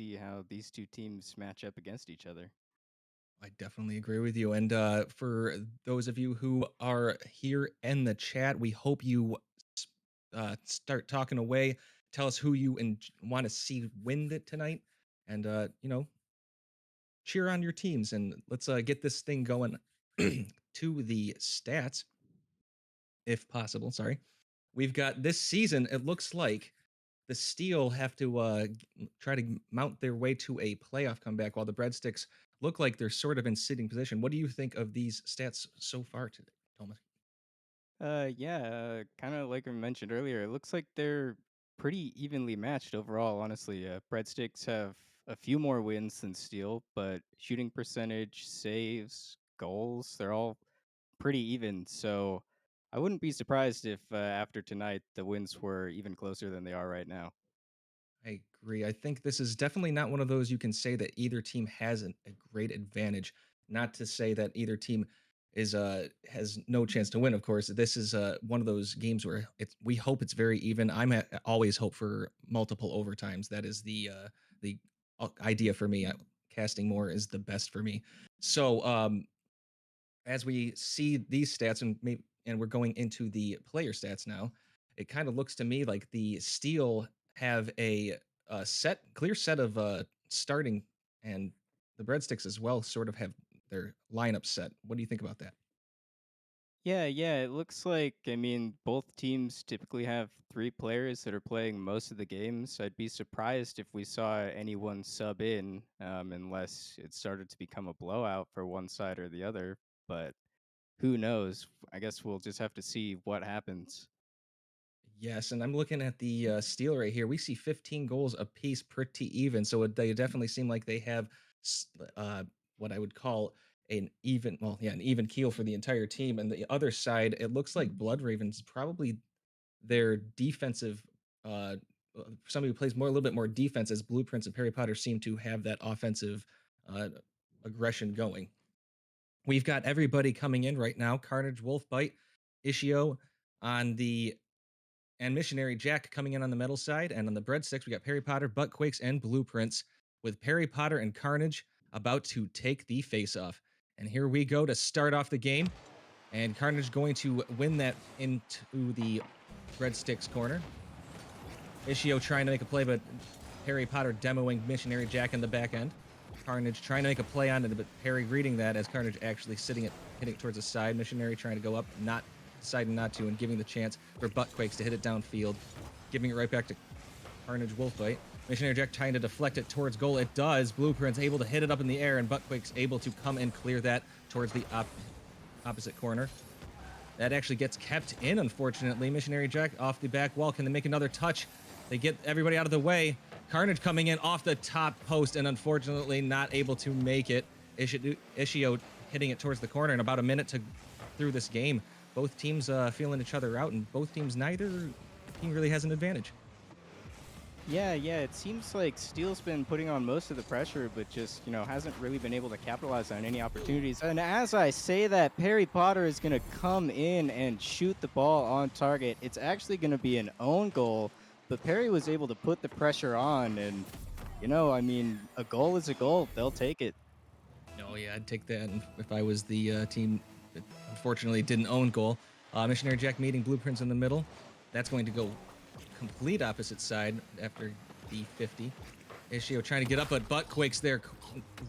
see how these two teams match up against each other. I definitely agree with you. And for those of you who are here in the chat, we hope you start talking away. Tell us who you want to see win it tonight, and cheer on your teams. And let's get this thing going to the stats, if possible. Sorry, we've got this season. It looks like the Steel have to try to mount their way to a playoff comeback, while the Breadsticks look like they're sort of in sitting position. What do you think of these stats so far today, Thomas? Yeah, kind of like I mentioned earlier, it looks like they're pretty evenly matched overall, honestly. Breadsticks have a few more wins than Steel, but shooting percentage, saves, goals, they're all pretty even. So I wouldn't be surprised if after tonight the wins were even closer than they are right now. I agree. I think this is definitely not one of those you can say that either team has a great advantage. Not to say that either team is has no chance to win. Of course, this is one of those games where we hope it's very even. Always hope for multiple overtimes. That is the idea for me. Casting more is the best for me. So as we see these stats and we're going into the player stats now, it kind of looks to me like the Steel have a clear set of starting, and the Breadsticks as well sort of have their lineup set. What do you think about that? Yeah, it looks like, I mean, both teams typically have three players that are playing most of the games. I'd be surprised if we saw anyone sub in, unless it started to become a blowout for one side or the other. But who knows? I guess we'll just have to see what happens. Yes, and I'm looking at the Steel right here. We see 15 goals apiece, pretty even. So they definitely seem like they have what I would call an even keel for the entire team. And the other side, it looks like Blood Ravens probably their defensive uh somebody who plays more a little bit more defense, as Blueprints and Perry Potter seem to have that offensive uh aggression going. We've got everybody coming in right now. Carnage, Wolfbite, Ishio on the and Missionary Jack coming in on the metal side. And on the Breadsticks, we got Perry Potter, Buttquakes, and Blueprints, with Perry Potter and Carnage about to take the face off. And here we go to start off the game. And Carnage going to win that into the Breadsticks corner. Ishio trying to make a play, but Perry Potter demoing Missionary Jack in the back end. Carnage trying to make a play on it, but Perry reading that as Carnage actually hitting it towards the side. Missionary trying to go up, not deciding not to, and giving the chance for Buttquakes to hit it downfield, giving it right back to Carnage Wolfbite. Missionary Jack trying to deflect it towards goal. It does. Blueprints able to hit it up in the air, and Buttquakes able to come and clear that towards the opposite corner. That actually gets kept in, unfortunately. Missionary Jack off the back wall. Can they make another touch? They get everybody out of the way. Carnage coming in off the top post, and unfortunately not able to make it. Ishio hitting it towards the corner in about a minute through this game. Both teams feeling each other out, and both teams, neither team really has an advantage. Yeah, it seems like Steele's been putting on most of the pressure, but just, hasn't really been able to capitalize on any opportunities. And as I say that, Perry Potter is going to come in and shoot the ball on target. It's actually going to be an own goal, but Perry was able to put the pressure on. And, I mean, a goal is a goal. They'll take it. Oh yeah, I'd take that if I was the team that unfortunately didn't own goal. Missionary Jack meeting Blueprints in the middle. That's going to go complete opposite side after the 50. Ishio trying to get up, but Buttquakes there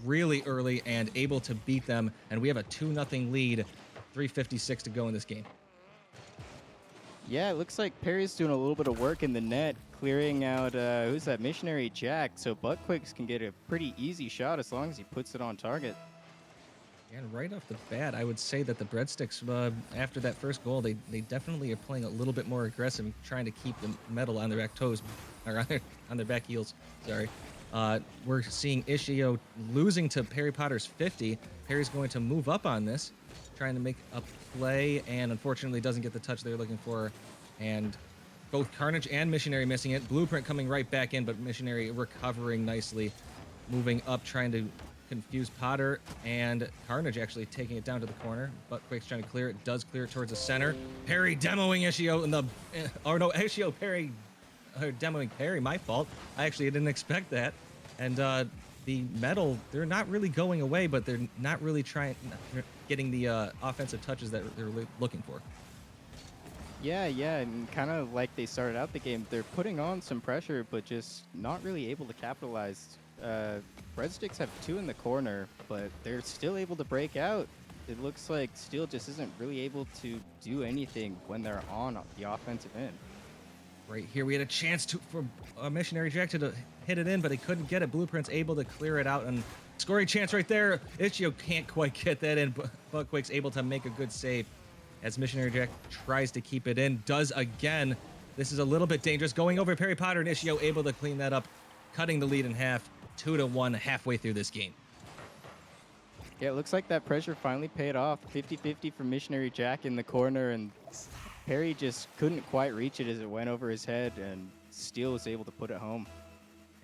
really early and able to beat them. And we have a 2-0 lead, 3:56 to go in this game. Yeah, it looks like Perry's doing a little bit of work in the net, clearing out, who's that, Missionary Jack, so Buttquakes can get a pretty easy shot as long as he puts it on target. And right off the bat, I would say that the Breadsticks, after that first goal, they definitely are playing a little bit more aggressive, trying to keep the metal on their back toes, or on their back heels. Sorry. We're seeing Ishio losing to Perry Potter's 50. Perry's going to move up on this, trying to make a play, and unfortunately doesn't get the touch they're looking for. And both Carnage and Missionary missing it. Blueprint coming right back in, but Missionary recovering nicely, moving up, trying to confuse Potter, and Carnage actually taking it down to the corner. Buttquake's trying to clear it, does clear it towards the center. Perry demoing Ishio in the, or no, Ishio Perry, demoing Perry, my fault. I actually didn't expect that. And the metal, they're not really going away, but they're not really getting the offensive touches that they're looking for. Yeah, yeah, and kind of like they started out the game, they're putting on some pressure, but just not really able to capitalize. Breadsticks have two in the corner, but they're still able to break out. It looks like Steel just isn't really able to do anything when they're on the offensive end. Right here, we had a chance for Missionary Jack to hit it in, but he couldn't get it. Blueprint's able to clear it out, and scoring chance right there. Ichio can't quite get that in, but Buckquake's able to make a good save as Missionary Jack tries to keep it in. Does again. This is a little bit dangerous. Going over Perry Potter, and Ichio able to clean that up, cutting the lead in half, 2-1 halfway through this game. Yeah, it looks like that pressure finally paid off. 50-50 for Missionary Jack in the corner, and Perry just couldn't quite reach it as it went over his head, and Steel was able to put it home.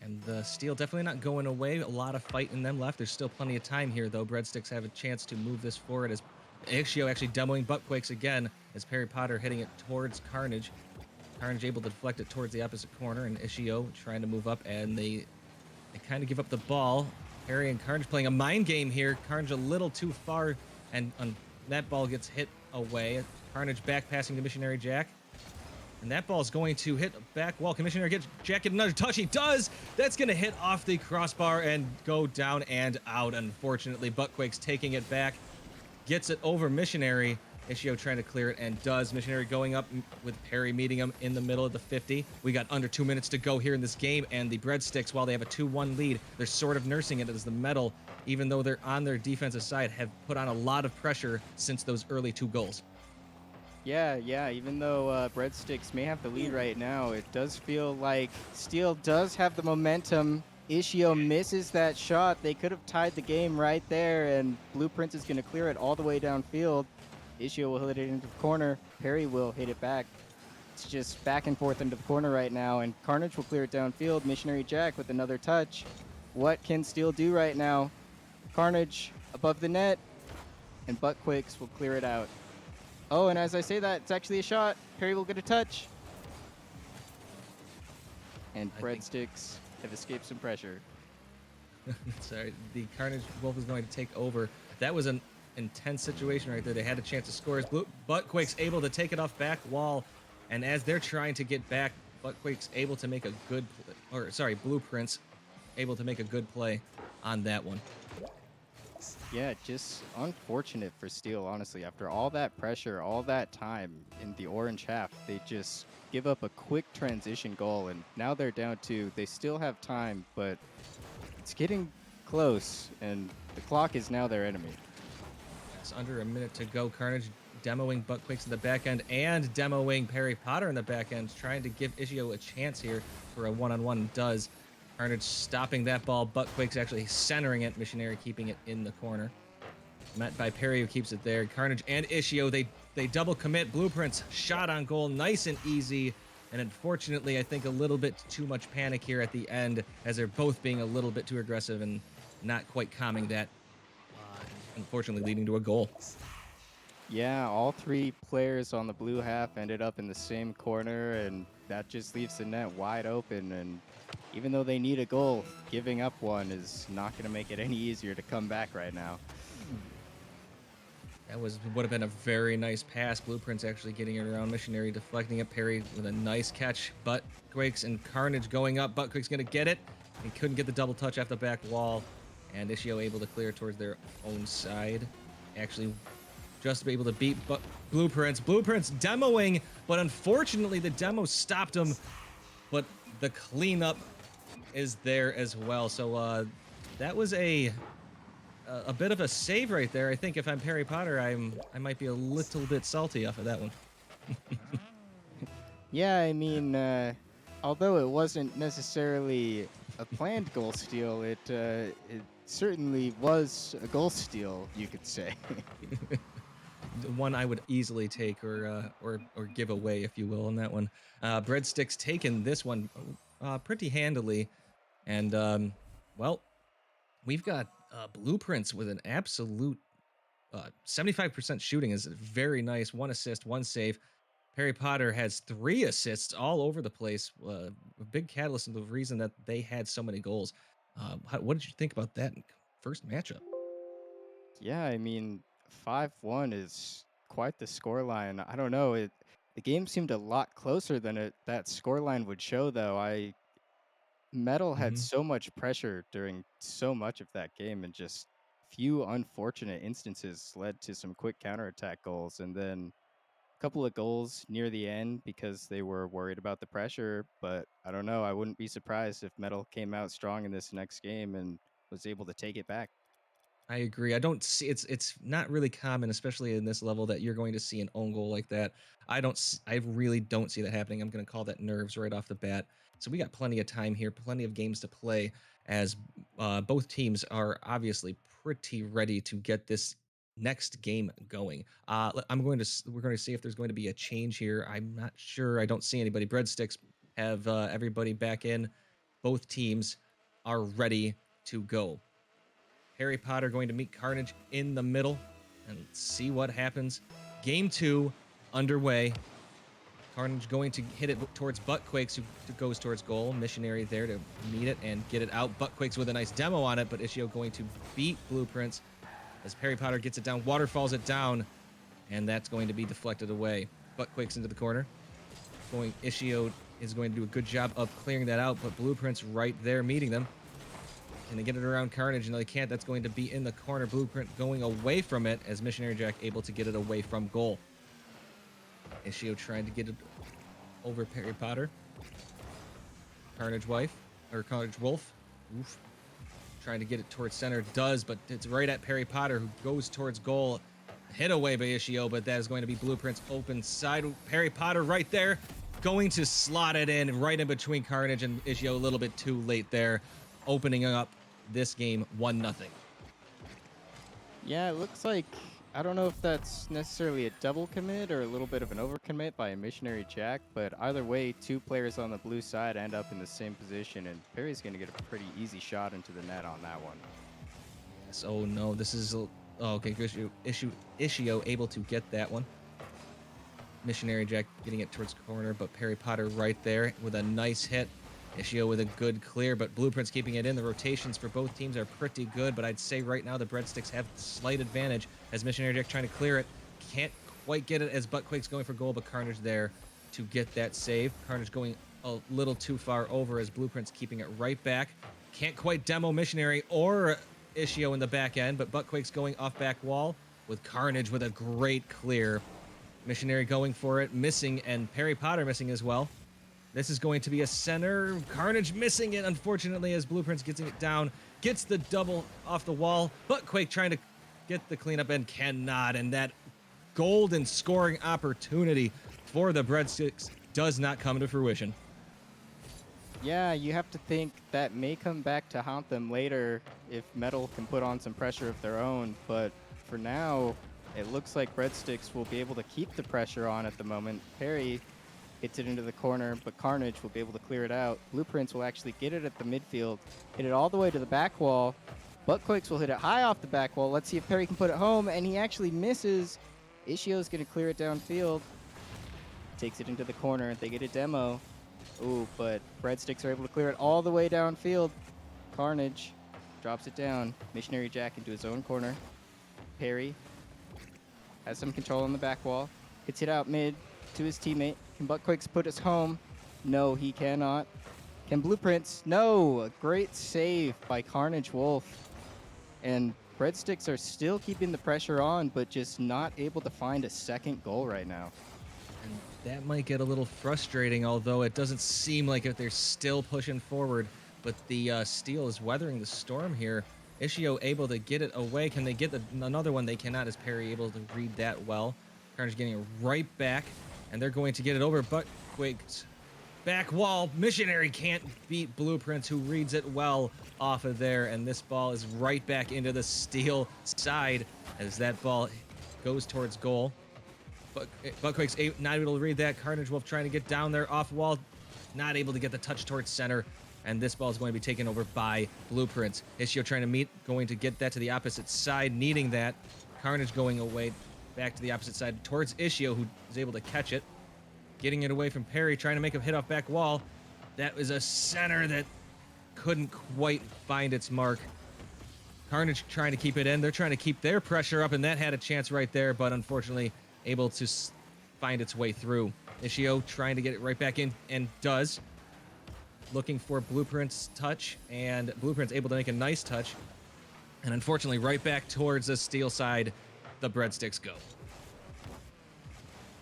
And the Steel definitely not going away. A lot of fight in them left. There's still plenty of time here, though. Breadsticks have a chance to move this forward as Ichio actually demoing Buttquakes again as Perry Potter hitting it towards Carnage. Carnage able to deflect it towards the opposite corner, and Ichio trying to move up, and they kind of give up the ball. Perry and Carnage playing a mind game here. Carnage a little too far, and that ball gets hit away. Carnage back passing to Missionary Jack. And that ball is going to hit back wall. Commissioner gets Jack get another touch. He does. That's going to hit off the crossbar and go down and out. Unfortunately, Buttquake's taking it back. Gets it over Missionary. Ichio trying to clear it and does. Missionary going up with Perry meeting him in the middle of the 50. We got under 2 minutes to go here in this game. And the Breadsticks, while they have a 2-1 lead, they're sort of nursing it as the metal, even though they're on their defensive side, have put on a lot of pressure since those early 2 goals. Yeah, yeah. Even though Breadsticks may have the lead right now, it does feel like Steel does have the momentum. Ichio misses that shot. They could have tied the game right there, and Blueprints is going to clear it all the way downfield. Ichio will hit it into the corner. Perry will hit it back. It's just back and forth into the corner right now, and Carnage will clear it downfield. Missionary Jack with another touch. What can Steel do right now? Carnage above the net, and Buttquakes will clear it out. Oh, and as I say that, it's actually a shot. Perry will get a touch. And Breadsticks have escaped some pressure. Sorry, the Carnage Wolf is going to take over. That was an intense situation right there. They had a chance to score. Buttquake's able to take it off back wall, and as they're trying to get back, Buttquake's able to make a good, Blueprints able to make a good play on that one. Yeah, just unfortunate for Steel, honestly. After all that pressure, all that time in the orange half, they just give up a quick transition goal, and now they're down 2. They still have time, but it's getting close, and the clock is now their enemy. It's under a minute to go. Carnage demoing Buttquakes in the back end and demoing Perry Potter in the back end, trying to give Ichio a chance here for a one-on-one. Does. Carnage stopping that ball. Buttquakes actually centering it. Missionary keeping it in the corner. Met by Perry, who keeps it there. Carnage and Ichio, they double commit. Blueprints shot on goal, nice and easy. And unfortunately, I think a little bit too much panic here at the end, as they're both being a little bit too aggressive and not quite calming that. Unfortunately, leading to a goal. Yeah, all 3 players on the blue half ended up in the same corner, and that just leaves the net wide open. And even though they need a goal, giving up one is not going to make it any easier to come back right now. That would have been a very nice pass. Blueprints actually getting it around Missionary, deflecting it. Perry with a nice catch. Buttquakes and Carnage going up. Buttquakes going to get it. He couldn't get the double touch off the back wall. And Ichio able to clear towards their own side. Actually, just to be able to beat Blueprints. Blueprints demoing, but unfortunately the demo stopped him. But the cleanup is there as well. So that was a bit of a save right there. I think if I'm Perry Potter, I might be a little bit salty off of that one. Yeah, I mean, although it wasn't necessarily a planned goal steal, it certainly was a goal steal, you could say. One I would easily take or give away, if you will, on that one. Breadsticks taken this one pretty handily, and well, we've got Blueprints with an absolute 75% shooting is very nice. 1 assist, 1 save. Perry Potter has 3 assists all over the place. A big catalyst of the reason that they had so many goals. What did you think about that first matchup? Yeah, I mean, 5-1 is quite the scoreline. I don't know, the game seemed a lot closer than that scoreline would show, though. I Metal had Hmm. so much pressure during so much of that game, and just few unfortunate instances led to some quick counterattack goals, and then a couple of goals near the end because they were worried about the pressure. But I don't know, I wouldn't be surprised if Metal came out strong in this next game and was able to take it back. I agree. I don't see it's not really common, especially in this level, that you're going to see an own goal like that. I really don't see that happening. I'm going to call that nerves right off the bat. So we got plenty of time here, plenty of games to play, as both teams are obviously pretty ready to get this next game going. We're going to see if there's going to be a change here. I'm not sure. I don't see anybody. Breadsticks have everybody back in. Both teams are ready to go. Harry Potter going to meet Carnage in the middle and see what happens. Game two underway. Carnage going to hit it towards Buttquakes, who goes towards goal. Missionary there to meet it and get it out. Buttquakes with a nice demo on it, but Ishio going to beat Blueprints as Harry Potter gets it down. Waterfalls it down, and that's going to be deflected away. Buttquakes into the corner. Ishio is going to do a good job of clearing that out, but Blueprints right there meeting them. Can they get it around Carnage? No, they can't. That's going to be in the corner. Blueprint going away from it as Missionary Jack able to get it away from goal. Ishio trying to get it over Harry Potter. Carnage wife, or Carnage Wolf. Oof. Trying to get it towards center. Does, but it's right at Perry Potter, who goes towards goal. Hit away by Ishio, but that is going to be Blueprint's open side. Perry Potter right there. Going to slot it in right in between Carnage and Ishio. A little bit too late there. Opening up this game 1-0. Yeah, it looks like I don't know if that's necessarily a double commit or a little bit of an overcommit by a missionary jack, but either way, two players on the blue side end up in the same position, and Perry's going to get a pretty easy shot into the net on that one. Yes. Oh no, this is okay. Ishio able to get that one. Missionary Jack getting it towards corner, but Perry Potter right there with a nice hit. Ishio with a good clear, but Blueprints keeping it in. The rotations for both teams are pretty good, but I'd say right now the Breadsticks have slight advantage as Missionary Jack trying to clear it. Can't quite get it as Buttquake's going for goal, but Carnage there to get that save. Carnage going a little too far over as Blueprints keeping it right back. Can't quite demo Missionary or Ishio in the back end, but Buttquake's going off back wall with Carnage with a great clear. Missionary going for it, missing, and Perry Potter missing as well. This is going to be a center. Carnage missing it, unfortunately, as Blueprints gets it down. Gets the double off the wall. Buttquake trying to get the cleanup and cannot. And that golden scoring opportunity for the Breadsticks does not come to fruition. Yeah, you have to think that may come back to haunt them later if Metal can put on some pressure of their own, but for now, it looks like Breadsticks will be able to keep the pressure on at the moment. Perry hits it into the corner, but Carnage will be able to clear it out. Blueprints will actually get it at the midfield, hit it all the way to the back wall. Buttquakes will hit it high off the back wall. Let's see if Perry can put it home, and he actually misses. Ishio's going to clear it downfield. Takes it into the corner. They get a demo. Ooh, but Breadsticks are able to clear it all the way downfield. Carnage drops it down. Missionary Jack into his own corner. Perry has some control on the back wall. Hits it out mid to his teammate. Can Buttquakes put us home? No, he cannot. Can Blueprints? No! A great save by Carnage Wolf. And Breadsticks are still keeping the pressure on, but just not able to find a second goal right now. And that might get a little frustrating, although it doesn't seem like it. They're still pushing forward. But the Steel is weathering the storm here. Ishio able to get it away. Can they get another one? They cannot, as Perry able to read that well. Carnage getting it right back, and they're going to get it over Buttquake's back wall. Missionary can't beat Blueprints, who reads it well off of there, and this ball is right back into the Steel side as that ball goes towards goal. But Buttquake's not able to read that. Carnage Wolf trying to get down there off wall, not able to get the touch towards center, and this ball is going to be taken over by Blueprints. Ishio trying to meet, going to get that to the opposite side, needing that. Carnage going away back to the opposite side towards Ishio, who is able to catch it. Getting it away from Perry, trying to make him hit off back wall. That was a center that couldn't quite find its mark. Carnage trying to keep it in. They're trying to keep their pressure up, and that had a chance right there, but unfortunately able to find its way through. Ishio trying to get it right back in, and does. Looking for Blueprint's touch, and Blueprint's able to make a nice touch. And unfortunately, right back towards the steel side, the Breadsticks go.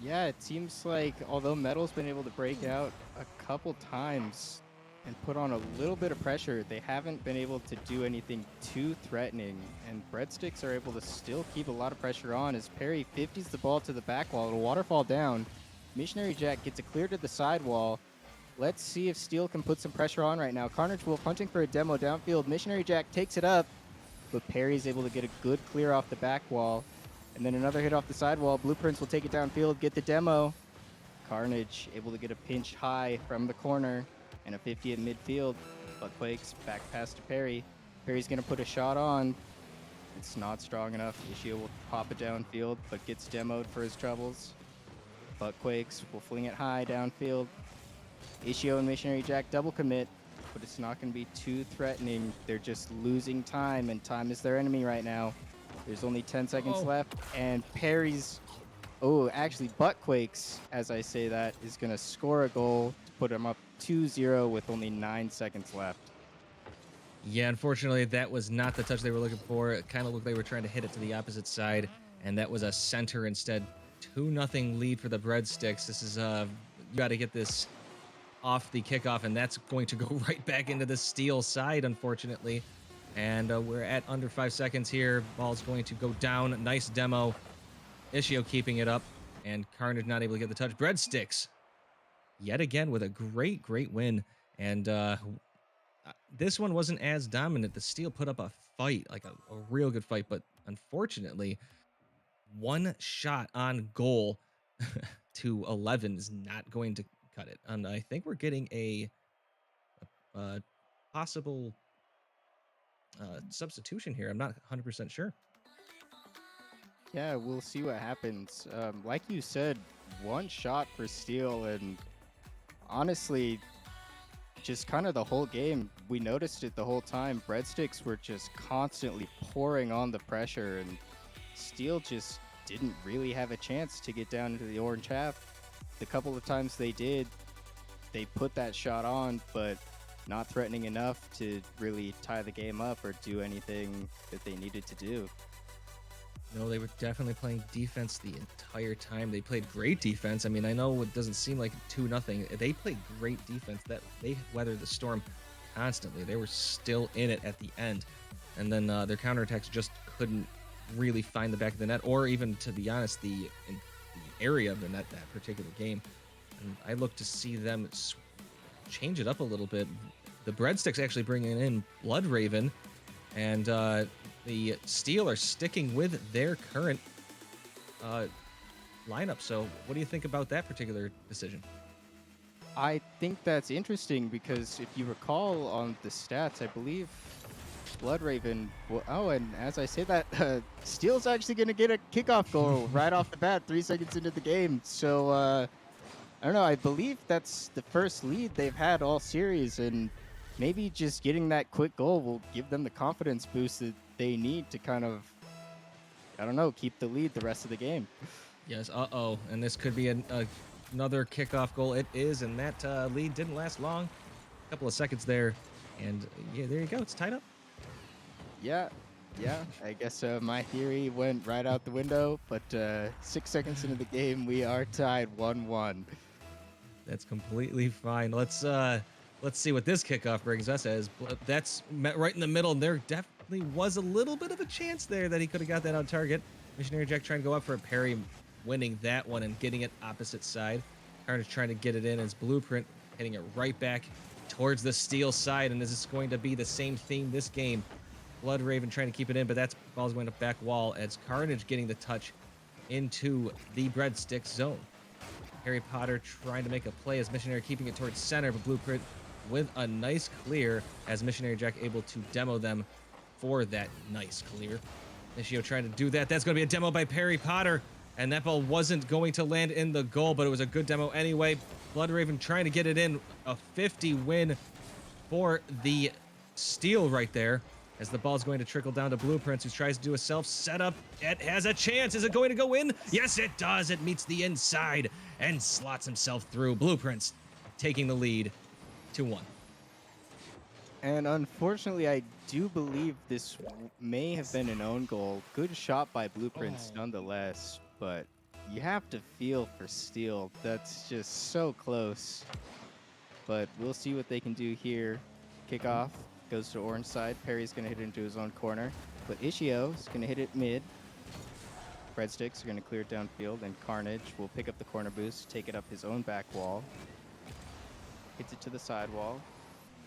Yeah, it seems like although Metal's been able to break out a couple times and put on a little bit of pressure, they haven't been able to do anything too threatening. And Breadsticks are able to still keep a lot of pressure on as Perry 50s the ball to the back wall. It'll waterfall down. Missionary Jack gets it clear to the sidewall. Let's see if Steel can put some pressure on right now. Carnage Wolf hunting for a demo downfield. Missionary Jack takes it up, but Perry's able to get a good clear off the back wall. And then another hit off the sidewall. Blueprints will take it downfield, get the demo. Carnage able to get a pinch high from the corner and a 50 at midfield. Buttquakes back pass to Perry. Perry's going to put a shot on. It's not strong enough. Ishio will pop it downfield, but gets demoed for his troubles. Buttquakes will fling it high downfield. Ishio and Missionary Jack double commit, but it's not going to be too threatening. They're just losing time, and time is their enemy right now. There's only 10 seconds left, and Perry's, actually Buttquakes, as I say that, is going to score a goal to put him up 2-0 with only 9 seconds left. Yeah, unfortunately, that was not the touch they were looking for. It kind of looked like they were trying to hit it to the opposite side, and that was a center instead. 2-0 lead for the Breadsticks. This is, you got to get this off the kickoff, and that's going to go right back into the steel side, unfortunately. And we're at under 5 seconds here. Ball's going to go down. Nice demo. Ishio keeping it up, and Carnage not able to get the touch. Breadsticks, yet again, with a great win. And this one wasn't as dominant. The Steel put up a fight, like a real good fight, but unfortunately, one shot on goal to 11 is not going to cut it. And I think we're getting a possible substitution here. I'm not 100% sure. Yeah, we'll see what happens. Like you said, one shot for Steel, and honestly, just kind of the whole game, we noticed it the whole time. Breadsticks were just constantly pouring on the pressure, and Steel just didn't really have a chance to get down into the orange half. The couple of times they did, they put that shot on, but not threatening enough to really tie the game up or do anything that they needed to do. No, they were definitely playing defense the entire time. They played great defense. I mean, I know it doesn't seem like 2-0. They played great defense. That they weathered the storm constantly. They were still in it at the end. And then their counterattacks just couldn't really find the back of the net, or even, to be honest, the area of the net that particular game. And I look to see them change it up a little bit. The Breadsticks actually bringing in Bloodraven, and the Steel are sticking with their current lineup. So what do you think about that particular decision? I think that's interesting because if you recall on the stats, I believe Bloodraven, and as I say that, Steel's actually going to get a kickoff goal right off the bat, 3 seconds into the game. So, I don't know, I believe that's the first lead they've had all series, and maybe just getting that quick goal will give them the confidence boost that they need to kind of, I don't know, keep the lead the rest of the game. Yes, and this could be another kickoff goal. It is, and that lead didn't last long. A couple of seconds there, and yeah, there you go. It's tied up. Yeah, I guess my theory went right out the window, but 6 seconds into the game, we are tied 1-1. That's completely fine. Let's see what this kickoff brings us as. That's met right in the middle, and there definitely was a little bit of a chance there that he could have got that on target. Missionary Jack trying to go up for a parry, winning that one and getting it opposite side. Carnage trying to get it in as Blueprint hitting it right back towards the steel side, and this is going to be the same theme this game. Bloodraven trying to keep it in, but that ball's going to back wall as Carnage getting the touch into the Breadsticks zone. Harry Potter trying to make a play as Missionary keeping it towards center, but Blueprint with a nice clear as Missionary Jack able to demo them for that nice clear. Nishio trying to do that. That's going to be a demo by Harry Potter, and that ball wasn't going to land in the goal, but it was a good demo anyway. Bloodraven trying to get it in. A 50 win for the steal right there as the ball's going to trickle down to Blueprints, who tries to do a self setup. It has a chance. Is it going to go in? Yes, it does. It meets the inside and slots himself through. Blueprints taking the lead 2-1. And unfortunately, I do believe this may have been an own goal. Good shot by Blueprints Oh. nonetheless, but you have to feel for Steel. That's just so close. But we'll see what they can do here. Kickoff goes to orange side. Perry's going to hit it into his own corner. But Ishio is going to hit it mid. Breadsticks are going to clear it downfield, and Carnage will pick up the corner boost, take it up his own back wall. Hits it to the sidewall.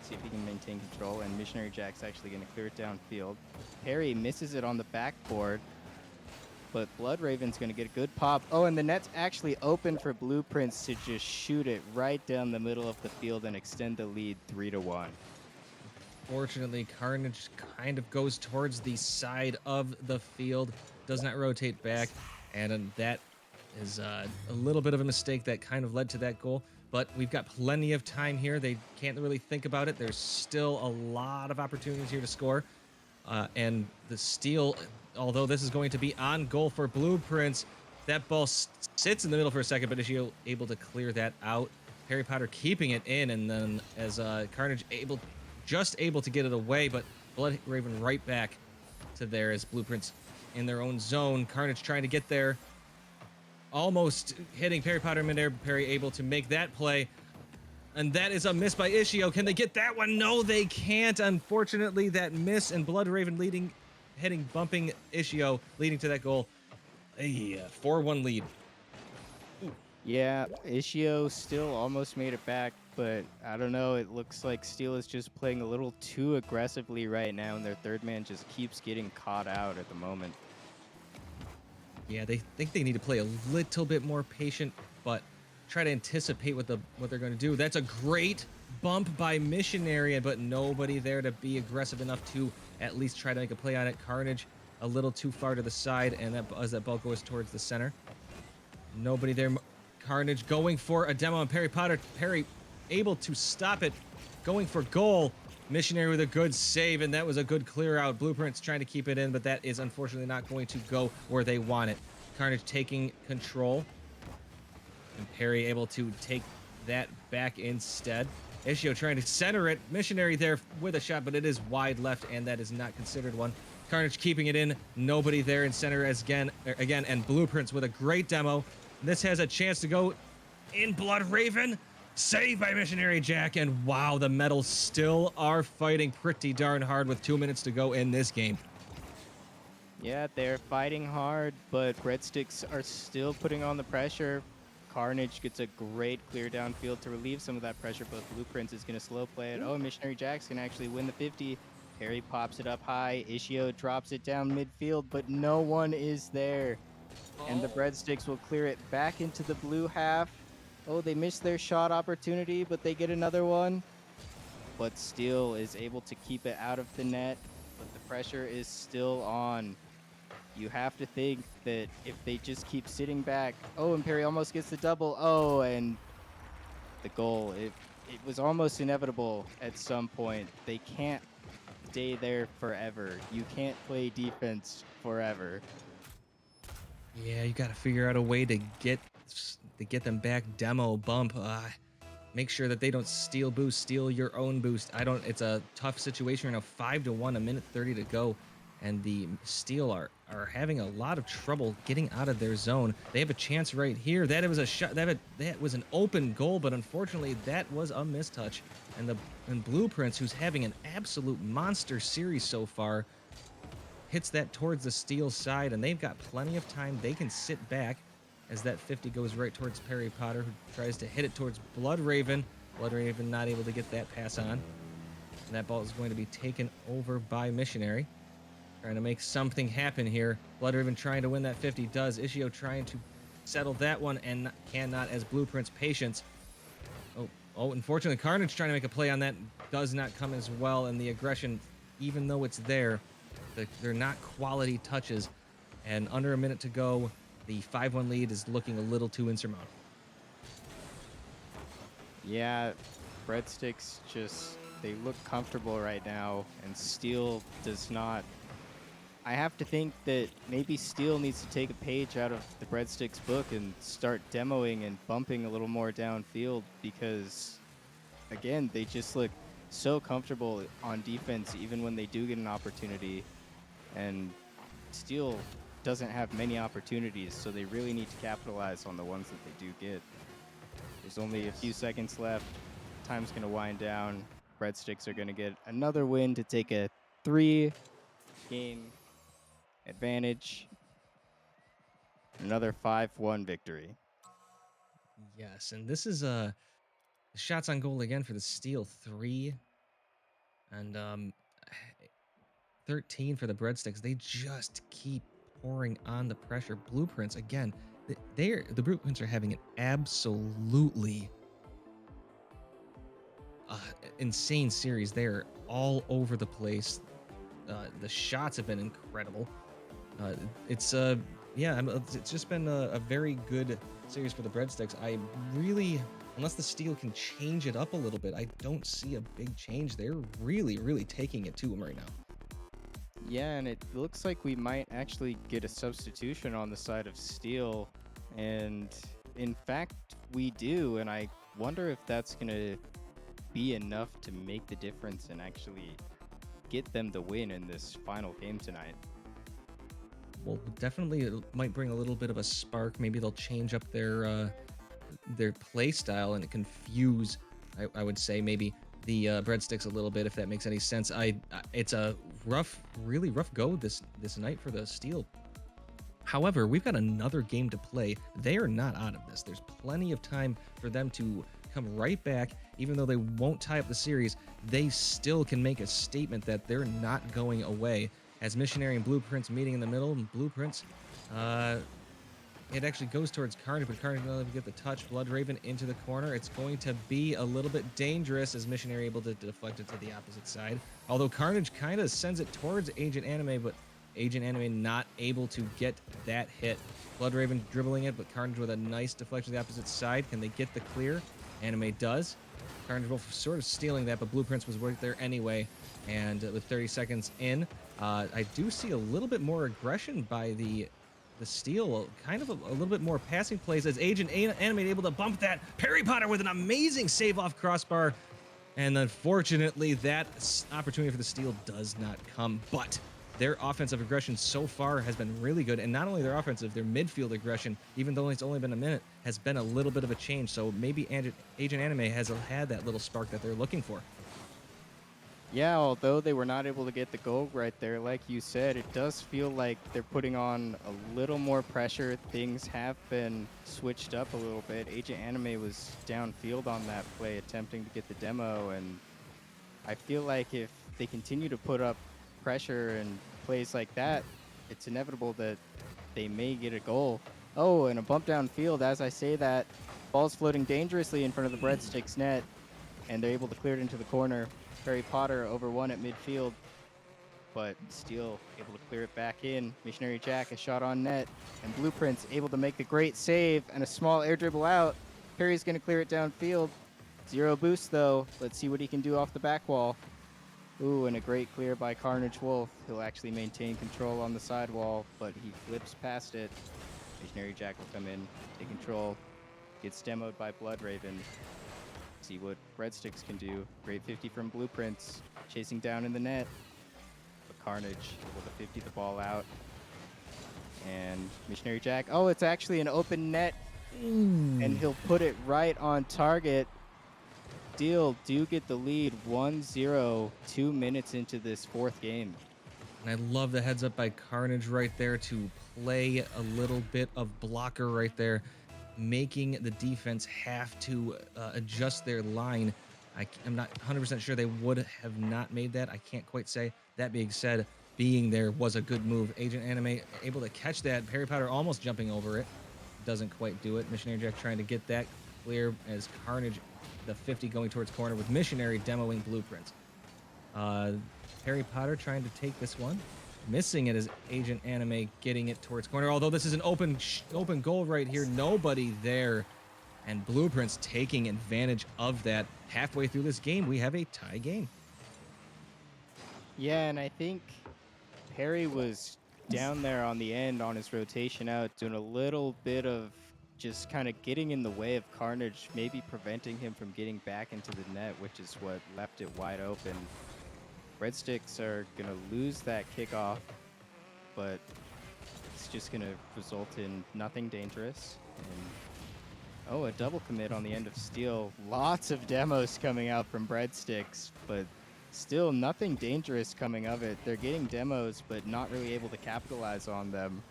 See if he can maintain control, and Missionary Jack's actually going to clear it downfield. Perry misses it on the backboard, but Blood Raven's going to get a good pop. Oh, and the net's actually open for Blueprints to just shoot it right down the middle of the field and extend the lead 3-1. Fortunately, Carnage kind of goes towards the side of the field, does not rotate back, and that is a little bit of a mistake that kind of led to that goal. But we've got plenty of time here. They can't really think about it. There's still a lot of opportunities here to score. And the steal, although this is going to be on goal for Blueprints, that ball sits in the middle for a second, but is she able to clear that out? Harry Potter keeping it in, and then as Carnage just able to get it away, but Blood Raven right back to there as Blueprints in their own zone. Carnage trying to get there, almost hitting Perry Potter midair. Perry able to make that play, and that is a miss by Ishio. Can they get that one? No, they can't. Unfortunately, that miss, and Blood Raven bumping Ishio, leading to that goal. A 4-1 lead. Yeah, Ishio still almost made it back, but I don't know. It looks like Steel is just playing a little too aggressively right now, and their third man just keeps getting caught out at the moment. Yeah, they think they need to play a little bit more patient, but try to anticipate what they're going to do. That's a great bump by Missionary, but nobody there to be aggressive enough to at least try to make a play on it. Carnage a little too far to the side, and as that ball goes towards the center, nobody there. Carnage going for a demo on Perry Potter. Perry able to stop it, going for goal. Missionary with a good save, and that was a good clear out. Blueprints trying to keep it in, but that is unfortunately not going to go where they want it. Carnage taking control, and Perry able to take that back instead. Ishio trying to center it. Missionary there with a shot, but it is wide left, and that is not considered one. Carnage keeping it in. Nobody there in center again, and Blueprints with a great demo. This has a chance to go in. Blood Raven. Saved by Missionary Jack, and wow, the Metals still are fighting pretty darn hard with 2 minutes to go in this game. Yeah, they're fighting hard, but Breadsticks are still putting on the pressure. Carnage gets a great clear downfield to relieve some of that pressure, but Blueprints is going to slow play it. Oh, Missionary Jack's can actually win the 50. Perry pops it up high. Ishio drops it down midfield, but no one is there. And the Breadsticks will clear it back into the blue half. Oh, they missed their shot opportunity, but they get another one. But Steel is able to keep it out of the net, but the pressure is still on. You have to think that if they just keep sitting back. Oh, and Perry almost gets the double. Oh, and the goal. It was almost inevitable at some point. They can't stay there forever. You can't play defense forever. Yeah, you got to figure out a way to get them back. Demo bump. Make sure that they don't steal boost, steal your own boost. It's a tough situation right now. 5-1, a minute 30 to go, and the Steel are having a lot of trouble getting out of their zone. They have a chance right here. That was a shot. That was an open goal, but unfortunately that was a mistouch. And Blueprints, who's having an absolute monster series so far, hits that towards the Steel side, and they've got plenty of time. They can sit back as that 50 goes right towards Perry Potter, who tries to hit it towards Blood Raven. Blood Raven not able to get that pass on. And that ball is going to be taken over by Missionary. Trying to make something happen here. Blood Raven trying to win that 50 does. Ishio trying to settle that one and cannot, as Blueprint's patience. Oh, unfortunately, Carnage trying to make a play on that does not come as well, and the aggression, even though it's there, they're not quality touches. And under a minute to go, the 5-1 lead is looking a little too insurmountable. Yeah, Breadsticks just They look comfortable right now, and Steel does not. I have to think that maybe Steel needs to take a page out of the Breadsticks book and start demoing and bumping a little more downfield because, again, they just look so comfortable on defense even when they do get an opportunity. And Steel doesn't have many opportunities, so they really need to capitalize on the ones that they do get. There's only a few Yes. seconds left. Time's going to wind down. Breadsticks are going to get another win to take a 3-game advantage. Another 5-1 victory. Yes, and this is shots on goal again for the Steel 3 and 13 for the Breadsticks. They just keep pouring on the pressure. Blueprints again. The Blueprints are having an absolutely insane series. They're all over the place. The shots have been incredible. Uh, it's yeah, it's just been a very good series for the Breadsticks. I really, unless the Steel can change it up a little bit, I don't see a big change. They're really taking it to them right now. Yeah, and it looks like we might actually get a substitution on the side of Steel. And in fact, we do. And I wonder if that's going to be enough to make the difference and actually get them the win in this final game tonight. Well, definitely it might bring a little bit of a spark. Maybe they'll change up their play style and confuse. I would say maybe the Breadsticks a little bit, if that makes any sense. It's a really rough go this night for the Steel. However, we've got another game to play. They are not out of this. There's plenty of time for them to come right back. Even though they won't tie up the series, they still can make a statement that they're not going away. As Missionary and Blueprints meeting in the middle, and Blueprints, it actually goes towards Carnage, but Carnage not able to get the touch. Blood Raven into the corner. It's going to be a little bit dangerous as Missionary able to deflect it to the opposite side. Although Carnage kind of sends it towards Agent Anime, but Agent Anime not able to get that hit. Blood Raven dribbling it, but Carnage with a nice deflection to the opposite side. Can they get the clear? Anime does. Carnage both sort of stealing that, but Blueprints was right there anyway. And with 30 seconds in, I do see a little bit more aggression by the Steel, kind of a little bit more passing plays as Agent Anime able to bump that. Perry Potter with an amazing save off crossbar. And unfortunately, that opportunity for the Steel does not come. But their offensive aggression so far has been really good. And not only their offensive, their midfield aggression, even though it's only been a minute, has been a little bit of a change. So maybe Agent Anime has had that little spark that they're looking for. Yeah, although they were not able to get the goal right there, like you said, it does feel like they're putting on a little more pressure. Things have been switched up a little bit. Agent Anime was downfield on that play, attempting to get the demo, and I feel like if they continue to put up pressure and plays like that, it's inevitable that they may get a goal. Oh, and a bump downfield. As I say that, ball's floating dangerously in front of the Breadsticks net, and they're able to clear it into the corner. Harry Potter over one at midfield, but Steel able to clear it back in. Missionary Jack a shot on net, and Blueprints able to make the great save and a small air dribble out. Perry's going to clear it downfield. Zero boost though. Let's see what he can do off the back wall. Ooh, and a great clear by Carnage Wolf. He'll actually maintain control on the sidewall, but he flips past it. Missionary Jack will come in, take control, gets demoed by Blood Raven. See what Breadsticks can do. Great 50 from Blueprints, chasing down in the net. But Carnage able to 50 the ball out. And Missionary Jack, oh, it's actually an open net. And he'll put it right on target. Steel do get the lead 1-0, 2 minutes into this fourth game. And I love the heads up by Carnage right there to play a little bit of blocker right there, making the defense have to adjust their line. I'm not 100% sure they would have not made that. I can't quite say. That being said, being there was a good move. Agent Anime able to catch that. Harry Potter almost jumping over it. Doesn't quite do it. Missionary Jack trying to get that clear as Carnage, the 50 going towards corner with Missionary demoing Blueprints. Harry Potter trying to take this one. Missing it as Agent Anime getting it towards corner. Although this is an open goal right here. Nobody there. and Blueprints taking advantage of that. Halfway through this game, we have a tie game. Yeah, and I think Perry was down there on the end on his rotation out, doing a little bit of just kind of getting in the way of Carnage, maybe preventing him from getting back into the net, which is what left it wide open. Breadsticks are going to lose that kickoff, but it's just going to result in nothing dangerous. And oh, a double commit on the end of Steel. Lots of demos coming out from Breadsticks, but still nothing dangerous coming of it. They're getting demos, but not really able to capitalize on them.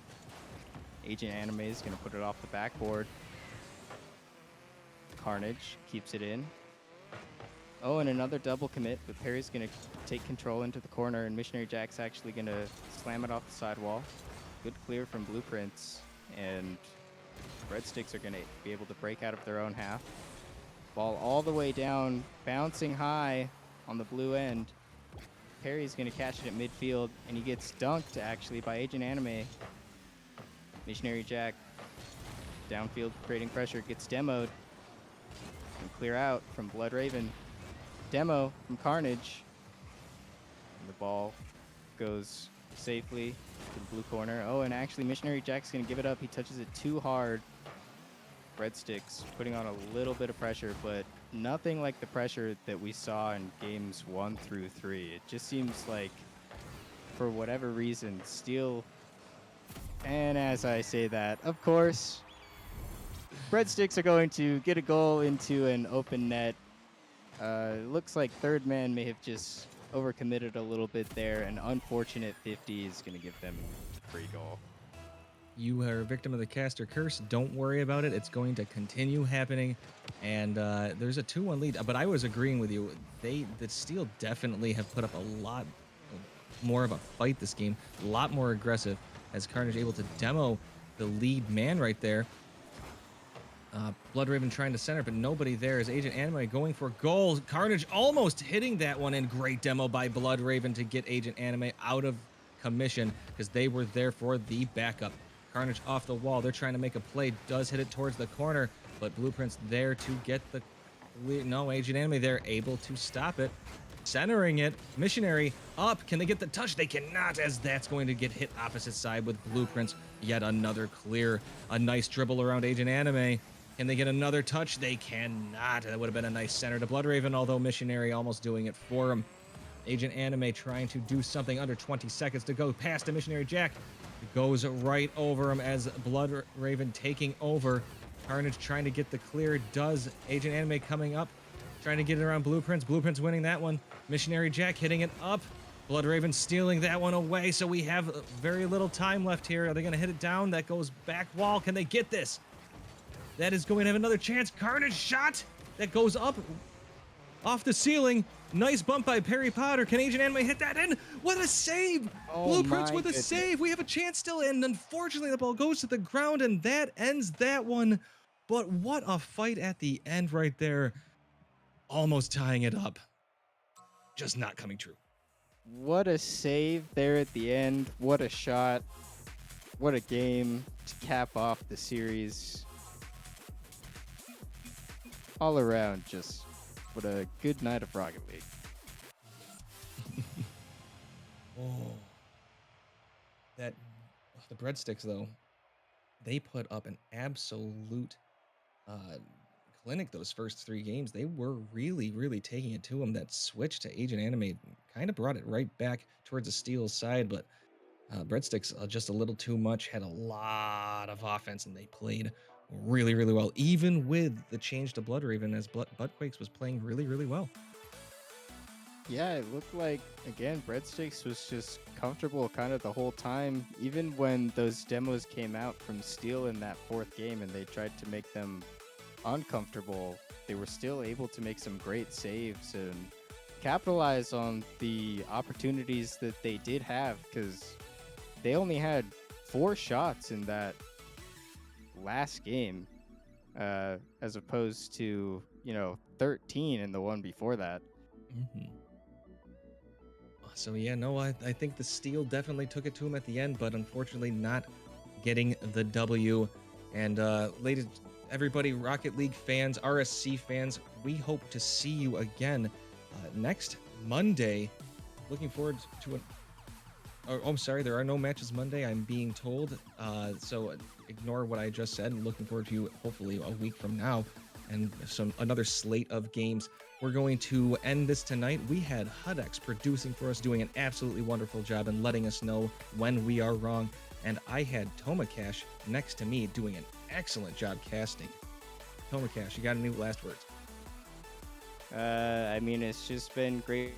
Agent Anime is going to put it off the backboard. Carnage keeps it in. Oh, and another double commit, but Perry's going to take control into the corner, and Missionary Jack's actually going to slam it off the sidewall. Good clear from Blueprints, and Breadsticks are going to be able to break out of their own half. Ball all the way down, bouncing high on the blue end. Perry's going to catch it at midfield, and he gets dunked, actually, by Agent Anime. Missionary Jack, downfield, creating pressure, gets demoed. And clear out from Blood Raven. Demo from Carnage. And the ball goes safely to the blue corner. Oh, and actually, Missionary Jack's going to give it up. He touches it too hard. Breadsticks putting on a little bit of pressure, but nothing like the pressure that we saw in games 1 through 3. It just seems like, for whatever reason, Steel. And as I say that, of course, Breadsticks are going to get a goal into an open net. It looks like third man may have just overcommitted a little bit there. An unfortunate 50 is going to give them the free goal. You are a victim of the caster curse. Don't worry about it. It's going to continue happening. And there's a 2-1 lead. But I was agreeing with you. The Steel definitely have put up a lot more of a fight this game. A lot more aggressive, as Carnage able to demo the lead man right there. Blood Raven trying to center, but nobody there, as Agent Anime going for goal. Carnage almost hitting that one, and great demo by Blood Raven to get Agent Anime out of commission, because they were there for the backup. Carnage off the wall. They're trying to make a play. Does hit it towards the corner, but Blueprint's there to get the... No, Agent Anime there, able to stop it. Centering it. Missionary up. Can they get the touch? They cannot, as that's going to get hit opposite side with Blueprints. Yet another clear. A nice dribble around Agent Anime. Can they get another touch? They cannot. That would have been a nice center to Blood Raven, although Missionary almost doing it for him. Agent Anime trying to do something under 20 seconds to go past the Missionary Jack. It goes right over him as Blood Raven taking over. Carnage trying to get the clear. Does. Agent Anime coming up, trying to get it around Blueprints. Blueprints winning that one. Missionary Jack hitting it up. Blood Raven stealing that one away, so we have very little time left here. Are they going to hit it down? That goes back wall. Can they get this? That is going to have another chance. Carnage shot that goes up off the ceiling. Nice bump by Perry Potter. Can Agent Anime hit that in? What a save! Oh, Blueprints my with a goodness. save. We have a chance still, and unfortunately the ball goes to the ground, and that ends that one. But what a fight at the end right there. Almost tying it up. Just not coming true. What a save there at the end. What a shot. What a game to cap off the series. All around, just what a good night of Rocket League. Oh, the Breadsticks though, they put up an absolute uh, clinic those first 3 games. They were really, really taking it to them. That switch to Agent Anime kind of brought it right back towards the Steel's side, but Breadsticks just a little too much, had a lot of offense, and they played really, really well, even with the change to Blood Raven, as Buttquakes was playing really, really well. Yeah, it looked like, again, Breadsticks was just comfortable kind of the whole time, even when those demos came out from Steel in that 4th game and they tried to make them uncomfortable. They were still able to make some great saves and capitalize on the opportunities that they did have, because they only had 4 shots in that last game, as opposed to, 13 in the one before that. Mm-hmm. So yeah, no, I think the Steel definitely took it to him at the end, but unfortunately not getting the W. And ladies everybody, Rocket League fans, RSC fans, we hope to see you again next Monday. Looking forward to an I'm sorry, there are no matches Monday, I'm being told. So ignore what I just said. I'm looking forward to hopefully a week from now and another slate of games. We're going to end this tonight. We had Hudex producing for us, doing an absolutely wonderful job and letting us know when we are wrong. And I had Tomakash next to me doing an excellent job casting. Tomakash, you got any last words? I mean, it's just been great